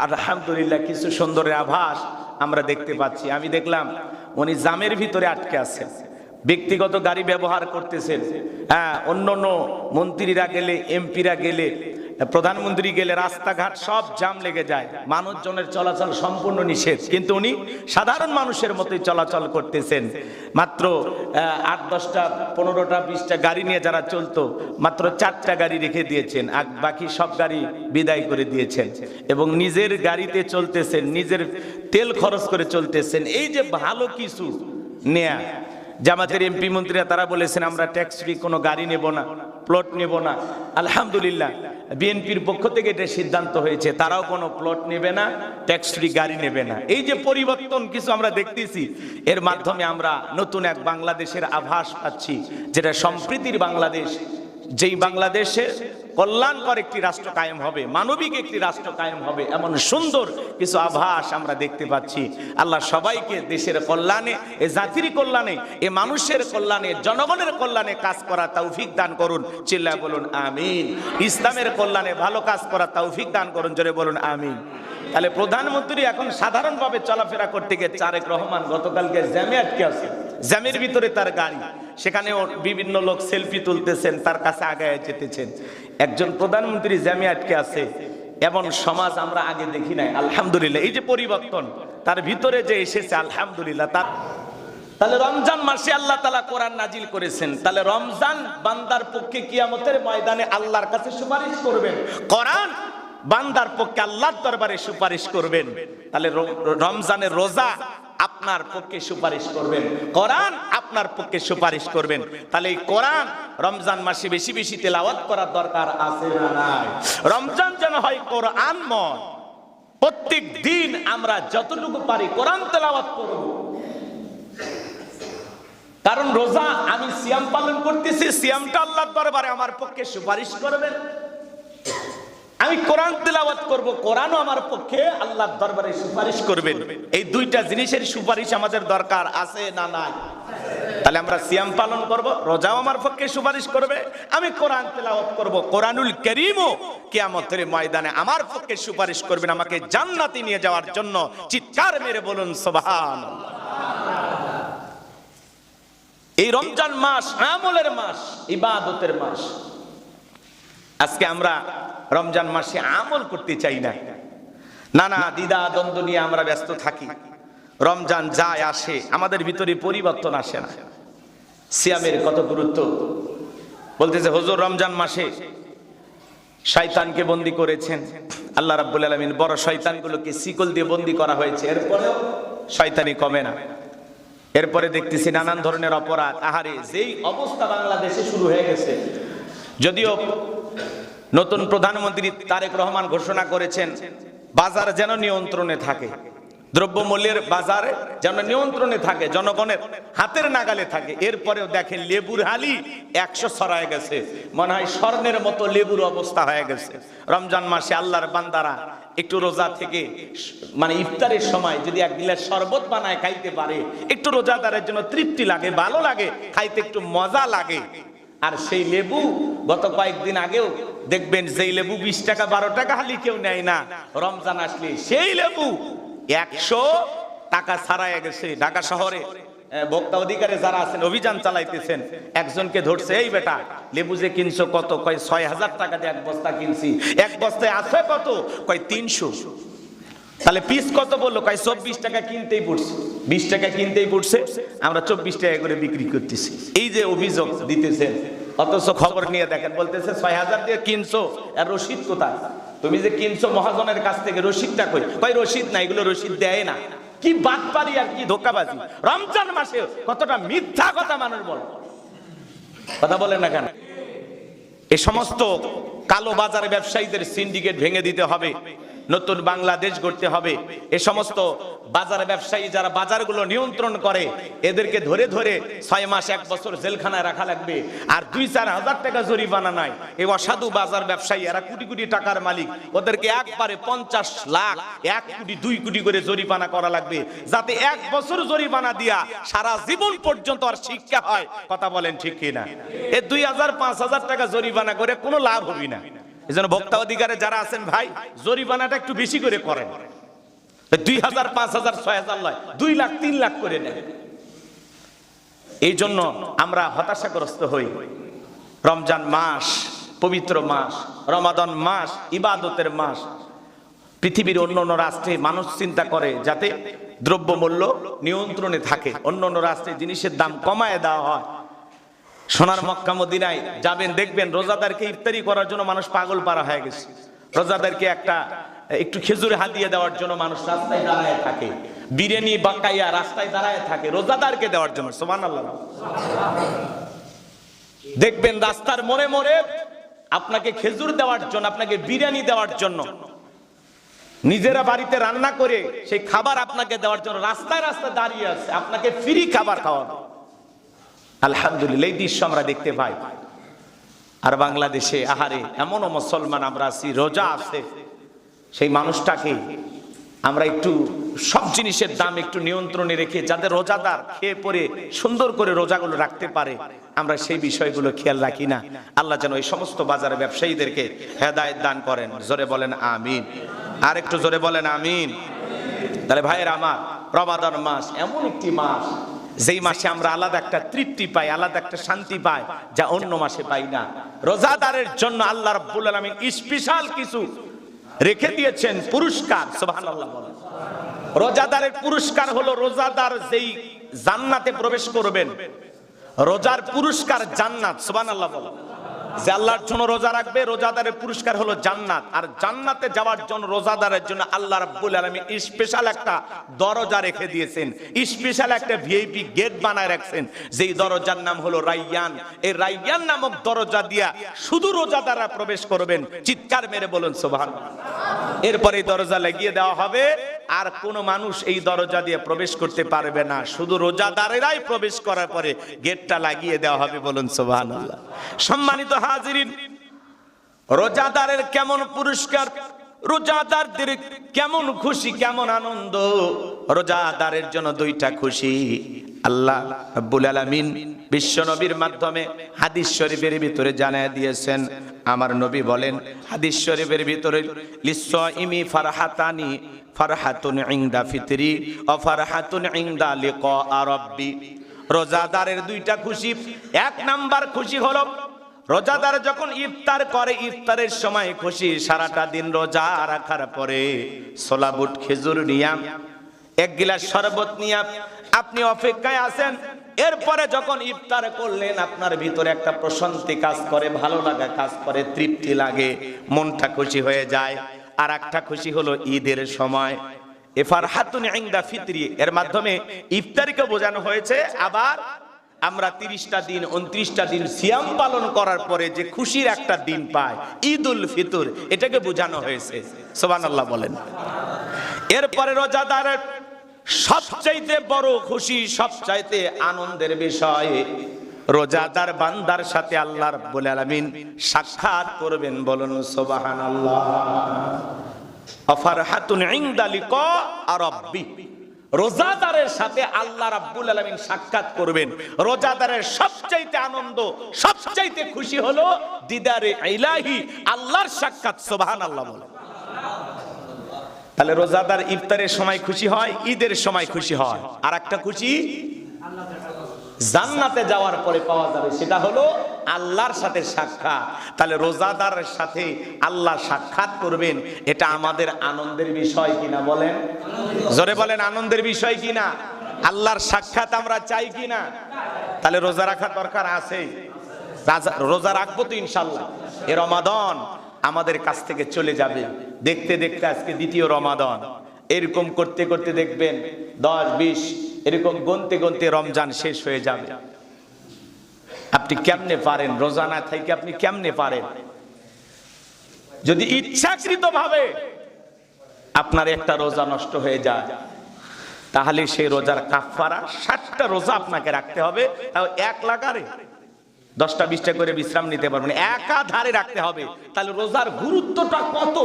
আলহামদুলিল্লাহ কিছু সুন্দরের আভাস আমরা দেখতে পাচ্ছি। আমি দেখলাম উনি জামের ভিতরে আটকে আছেন, ব্যক্তিগত গাড়ি ব্যবহার করতেছেন। হ্যাঁ, অন্য মন্ত্রীরা গেলে, এমপিরা গেলে, প্রধানমন্ত্রী গেলে রাস্তাঘাট সব জাম লেগে যায়, মানুষজনের চলাচল সম্পূর্ণ নিষেধ, কিন্তু উনি সাধারণ মানুষের মতোই চলাচল করতেছেন। মাত্র 8, 10টা, 15টা, 20টা গাড়ি নিয়ে যারা চলতো, মাত্র 4টা গাড়ি রেখে দিয়েছেন, আর বাকি সব গাড়ি বিদায় করে দিয়েছেন এবং নিজের গাড়িতে চলতেছেন, নিজের তেল খরচ করে চলতেছেন। এই যে ভালো কিছু নেয়া, জামাতের এমপি মন্ত্রীরা তারা বলেছেন আমরা ট্যাক্স ফ্রি কোনো গাড়ি নেব না, প্লট নেব না। আলহামদুলিল্লাহ বিএনপির পক্ষ থেকে এটা সিদ্ধান্ত হয়েছে, তারাও কোনো প্লট নেবে না, ট্যাক্স ফ্রি গাড়ি নেবে না। এই যে পরিবর্তন কিছু আমরা দেখতেছি, এর মাধ্যমে আমরা নতুন এক বাংলাদেশের আভাস পাচ্ছি, যেটা সম্প্রীতির বাংলাদেশ, যেই বাংলাদেশে কল্যাণকর একটি রাষ্ট্র কায়েম হবে, মানবিক একটি রাষ্ট্র কায়েম হবে, এমন সুন্দর কিছু আভাস আমরা দেখতে পাচ্ছি। আল্লাহ সবাইকে দেশের কল্যাণে, এ জাতির কল্যাণে, এ মানুষের কল্যাণে, জনগণের কল্যাণে কাজ করা তৌফিক দান করুন। চিল্লায় বলুন আমিন। ইসলামের কল্যাণে ভালো কাজ করা তৌফিক দান করুন, জোরে বলুন আমিন। তাহলে প্রধানমন্ত্রী এখন সাধারণভাবে চলাফেরা করতে গিয়ে তারেক রহমান গতকালকে জ্যামে আটকে আছে, জ্যামের ভিতরে তার গাড়ি, সেখানেও বিভিন্ন লোক সেলফি তুলতেছেন, তার কাছে আগায় যেতেছেন। একজন প্রধানমন্ত্রী জ্যামে আটকে আছে, এমন সমাজ আমরা আগে দেখি নাই। আলহামদুলিল্লাহ এই যে পরিবর্তন তার ভিতরে যে এসেছে, আলহামদুলিল্লাহ। তাহলে রমজান মাসে আল্লাহ তাআলা কোরআন নাজিল করেছেন, তাহলে রমজান বান্দার পক্ষে কিয়ামতের ময়দানে আল্লাহর কাছে সুপারিশ করবেন, কোরআন বান্দার পক্ষে আল্লাহর দরবারে সুপারিশ করবেন। তাহলে রমজানের রোজা আপনার পক্ষে সুপারিশ করবেন, কোরআন আপনার পক্ষে সুপারিশ করবেন। তাহলে এই কোরআন রমজান মাসে বেশি বেশি তেলাওয়াত করার দরকার আছে না নাই? রমজান যেন হয় কোরআনময়, প্রত্যেক দিন আমরা যতটুকু পারি কোরআন তেলাওয়াত করব। কারণ রোজা আমি সিয়াম পালন করতেছি, সিয়ামটা আল্লাহর দরবারে আমার পক্ষে সুপারিশ করবেন। আমি কোরআন তেলাওয়াত করব, কোরআনও আমার পক্ষে আল্লাহর দরবারে সুপারিশ করবেন। এই দুইটা জিনিসের সুপারিশ আমাদের দরকার আছে না নাই? তাহলে আমরা সিয়াম পালন করব, রোজাও আমার পক্ষে সুপারিশ করবে, আমি কোরআন তেলাওয়াত করব, কোরআনুল কারীমও কিয়ামতের ময়দানে আমার পক্ষে সুপারিশ করবেন আমাকে জান্নাতে নিয়ে যাওয়ার জন্য। চিৎকার মেরে বলুন সুবহানাল্লাহ। এই রমজান মাস আমলের মাস, ইবাদতের মাস। আজকে আমরা রমজান মাসে আমল করতে চাই না, নানা দ্বিধা দ্বন্দ্ব নিয়ে আমরা ব্যস্ত থাকি। রমজান যায় আসে, আমাদের ভিতরে পরিবর্তন আসে না। সিয়ামের কত গুরুত্ব বলতেছে হুজুর, রমজান মাসে শয়তানকে বন্দী করেছেন আল্লাহ রাব্বুল আলামিন, বড় শয়তানগুলোকে শিকল দিয়ে বন্দী করা হয়েছে, এরপরেও শয়তানি কমে না। এরপরে দেখতেছি নানান ধরনের অপরাধ। আহারে, যেই অবস্থা বাংলাদেশে শুরু হয়ে গেছে, যদিও নতুন প্রধানমন্ত্রী তারেক রহমান ঘোষণা করেছেন বাজার যেন নিয়ন্ত্রণে থাকে, দ্রব্যমূল্যের বাজারে যেন নিয়ন্ত্রণে থাকে, জনগণের হাতের নাগালে থাকে। এরপরেও দেখেন লেবুর হালি 100 ছড়ায় গেছে, মনে হয় স্বর্ণের মতো লেবুর অবস্থা হয়ে গেছে। রমজান মাসে আল্লাহর বান্দারা একটু রোজা থেকে, মানে ইফতারের সময় যদি এক গিলাস শরবত বানায় খাইতে পারে, একটু রোজাদারের জন্য তৃপ্তি লাগে, ভালো লাগে, খাইতে একটু মজা লাগে। আর সেই লেবু গত কয়েকদিন আগেও দেখবেন যেই লেবু 20 টাকা 12 টাকা হালি কেউ নেয় না, রমজান আসলে সেই লেবু 100 টাকা ছাড়ায় গেছে। ঢাকা শহরে ভোক্তা অধিকারে যারা আছেন অভিযান চালাইতেছেন, একজনকে ধরছে, এই বেটা লেবু যে কিনছো কত? কয় 6000 টাকা দিয়ে এক বস্তা কিনছি। এক বস্তায় আছে কত? কয় 300। তাহলে পিস কত বললো? কয় 24 টাকা কিনতেই পড়ছে, 20 টাকা কিনতেই পড়ছে, আমরা 24 টাকা করে বিক্রি করতেছি। এই যে অভিযোগ দিতেছেন, অথচ খবর নিয়ে দেখেন বলতেছে 6000 দিয়ে কিনছো, আর রসিদ কোথায়? তুমি যে কিনছো মহাজনের কাছ থেকে, রসিদটা কই? কয় রসিদ না, এগুলো রসিদ দেয় না। কি বাটপারি আর কি ধোঁকাবাজি! রমজান মাসে কতটা মিথ্যা কথা মানুষ বলে, কথা বলেন না কেন? এই সমস্ত কালো বাজার ব্যবসায়ীদের সিন্ডিকেট ভেঙে দিতে হবে, নতুন বাংলাদেশ গড়তে হবে। এ সমস্ত বাজার ব্যবসায়ী যারা বাজারগুলো নিয়ন্ত্রণ করে, এদেরকে ধরে ধরে 6 মাস 1 বছর জেলখানায় রাখা লাগবে, আর 2-4 হাজার টাকা জরিমানা নাই। এই অসাধু বাজার ব্যবসায়ী, এরা কোটি কোটি টাকার মালিক, ওদেরকে একবারে 50 লাখ, 1 কোটি 2 কোটি করে জরিমানা করা লাগবে, যাতে 1 বছর জরিমানা দিয়া সারা জীবন পর্যন্ত আর শিক্ষা হয়। কথা বলেন ঠিক কিনা? এই 2000-5000 টাকা জরিমানা করে কোনো লাভ হবে না। এজন্য ভোক্তা অধিকারে যারা আছেন ভাই, জরিমানাটা একটু বেশি করে করেন। 2000, 5000, 6000 নয়, 2 লাখ 3 লাখ করে নেন। এই জন্য আমরা হতাশাগ্রস্ত হই। রমজান মাস পবিত্র মাস, রমাদান মাস ইবাদতের মাস। পৃথিবীর অন্যান্য রাষ্ট্রে মানুষ চিন্তা করে যাতে দ্রব্যমূল্য নিয়ন্ত্রণে থাকে, অন্যান্য রাষ্ট্রে জিনিসের দাম কমায় দেওয়া হয়। সোনার মক্কা মদিনায় যাবেন, দেখবেন রোজাদারকে ইফতারি করার জন্য মানুষ পাগল পারা হয়ে গেছে। রোজাদারকে একটু খেজুর হাতিয়ে দেওয়ার জন্য মানুষ রাস্তায় দাঁড়ায় থাকে, বিরিয়ানি বাকাইয়া রাস্তায় দাঁড়ায় থাকে রোজাদারকে দেওয়ার জন্য। সুবহানাল্লাহ। দেখবেন রাস্তার মোড়ে মোড়ে আপনাকে খেজুর দেওয়ার জন্য, আপনাকে বিরিয়ানি দেওয়ার জন্য, নিজেরা বাড়িতে রান্না করে সেই খাবার আপনাকে দেওয়ার জন্য রাস্তায় রাস্তায় দাঁড়িয়ে আছে, আপনাকে ফ্রি খাবার খাওয়ানো। আলহামদুলিল্লাহ, এই দৃশ্য আমরা দেখতে পাই। আর বাংলাদেশে আহারে এমনও মুসলমান আমরা আছি, রোজা আছে, সেই মানুষটাকে আমরা একটু সব জিনিসের দাম একটু নিয়ন্ত্রণে রেখে যাদের রোজাদার খেয়ে পরে সুন্দর করে রোজাগুলো রাখতে পারে, আমরা সেই বিষয়গুলো খেয়াল রাখি না। আল্লাহ যেন এই সমস্ত বাজারে ব্যবসায়ীদেরকে হেদায়েত দান করেন। জোরে বলেন আমিন। আর একটু জোরে বলেন আমিন। তাহলে ভাইয়ের আমার, রমাদান মাস এমন একটি মাস যেই মাসে আমরা আলাদা একটা তৃপ্তি পাই, আলাদা একটা শান্তি পাই, যা অন্য মাসে পাই না। রোজাদারের জন্য আল্লাহ রাব্বুল আলামিন স্পেশাল কিছু রেখে দিয়েছেন পুরস্কার। সুবহানাল্লাহ বলেন। রোজাদারের পুরস্কার হলো, রোজাদার যেই জান্নাতে প্রবেশ করবেন, রোজার পুরস্কার জান্নাত। সুবহানাল্লাহ বলেন। যে আল্লাহর জন্য রোজা রাখবে, রোজাদারের পুরস্কার হলো জান্নাত। আর জান্নাতে যাওয়ার জন্য রোজাদারের জন্য আল্লাহ রাব্বুল আলামিন স্পেশাল একটা দরজা রেখে দিয়েছেন, স্পেশাল একটা ভিআইপি গেট বানায় রাখছেন, যেই দরজার নাম হলো রাইয়ান। এই রাইয়ান নামক দরজা দিয়া শুধু রোজাদাররা প্রবেশ করবেন। চিৎকার মেরে বলুন সুবহানাল্লাহ। এরপরে এই দরজা লাগিয়ে দেওয়া হবে, আর কোন মানুষ এই দরজা দিয়ে প্রবেশ করতে পারবে না, শুধু রোজাদারেরাই প্রবেশ করার পরে গেটটা লাগিয়ে দেওয়া হবে। বলুন সুবহানাল্লাহ। সম্মানিত হাজিরিন, রোজাদারের কেমন পুরস্কার, রোজাদারদের কেমন খুশি, কেমন আনন্দ। রোজাদারের জন্য 2টা খুশি আল্লাহ রাব্বুল আলামিন বিশ্ব নবীর মাধ্যমে হাদিস শরীফের ভিতরে জানায় দিয়েছেন। আমার নবী বলেন হাদিস শরীফের ভিতরে, লিসসাইমি ফারহাতানি, ফারহাতুন ইনদা ফিতরি ওয়া ফারহাতুন ইনদা লিকা রাব্বি। রোজাদারের 2টা খুশি। 1 নাম্বার খুশি হলো রোজাদার যখন ইফতার করে, ইফতারের সময় খুশি। সারাটা দিন রোজা রাখার পরে ছোলা বুট খেজুর নিয়া, 1 গিলাস শরবত নিয়া আপনি অপেক্ষায় আছেন। এরপরে যখন ইফতার করলেন, আপনার ভিতরে একটা প্রশান্তি কাজ করে, ভালো লাগা কাজ করে, তৃপ্তি লাগে, মনটা খুশি হয়ে যায়। আর একটা খুশি হলো ঈদের সময়, ফারহাতুন ইনদা ফিতরি। এর মাধ্যমে ইফতারিকে বোঝানো হয়েছে। আবার আমরা 30টা দিন 29টা দিন সিয়াম পালন করার পরে যে খুশির একটা দিন পাই, ঈদুল ফিতর, এটাকে বোঝানো হয়েছে। সুবহানাল্লাহ বলেন। এরপরে রোজাদারের সবচাইতে বড় খুশি, সবচাইতে আনন্দের বিষয়, রোজাদার বান্দার সাথে আল্লাহ রাব্বুল আলামিন সাক্ষাৎ করবেন। বলুন সুবহানাল্লাহ। ফারহাতুন ইনদা লিকা রাব্বি। রোজাদারের সাথে আল্লাহ রাব্বুল আলামিন সাক্ষাৎ করবেন। রোজাদারের সবচাইতে আনন্দ, সবচাইতে খুশি হলো দিদারে ইলাহি, আল্লাহর সাক্ষাৎ। সুবহানাল্লাহ বলেন। তাহলে রোজাদার ইফতারের সময় খুশি হয়, ঈদের সময় খুশি হয়। আর একটা খুশি জান্নাতে যাওয়ার পরে পাওয়া যাবে, সেটা হলো আল্লাহর সাথে সাক্ষাৎ। তাহলে রোজাদারের সাথে আল্লাহ সাক্ষাৎ করবেন, এটা আমাদের আনন্দের বিষয় কিনা বলেন? জোরে বলেন, আনন্দের বিষয় কিনা? আল্লাহর সাক্ষাৎ আমরা চাই কিনা? তাহলে রোজা রাখার দরকার আছে। রোজা রাখবো তো ইনশাআল্লাহ। এই রমাদান আমাদের কাছ থেকে চলে যাবে। দেখতে দেখতে আজকে 2য় রমাদান। এরকম করতে করতে দেখবেন 10, 20 এরকম গনতে গনতে রমজান শেষ হয়ে যাবে। আপনি কেমনে পারেন রোজা না থেকে? আপনি কেমনে পারেন? যদি ইচ্ছাকৃত ভাবে আপনার একটা রোজা নষ্ট হয়ে যায়, তাহলে সেই রোজার কাফারা 60টা রোজা আপনাকে রাখতে হবে। তাও 1 লাগারে 10টা 20টা করে বিশ্রাম নিতে পারবেন, একাধারে রাখতে হবে। তাহলে রোজার গুরুত্বটা কত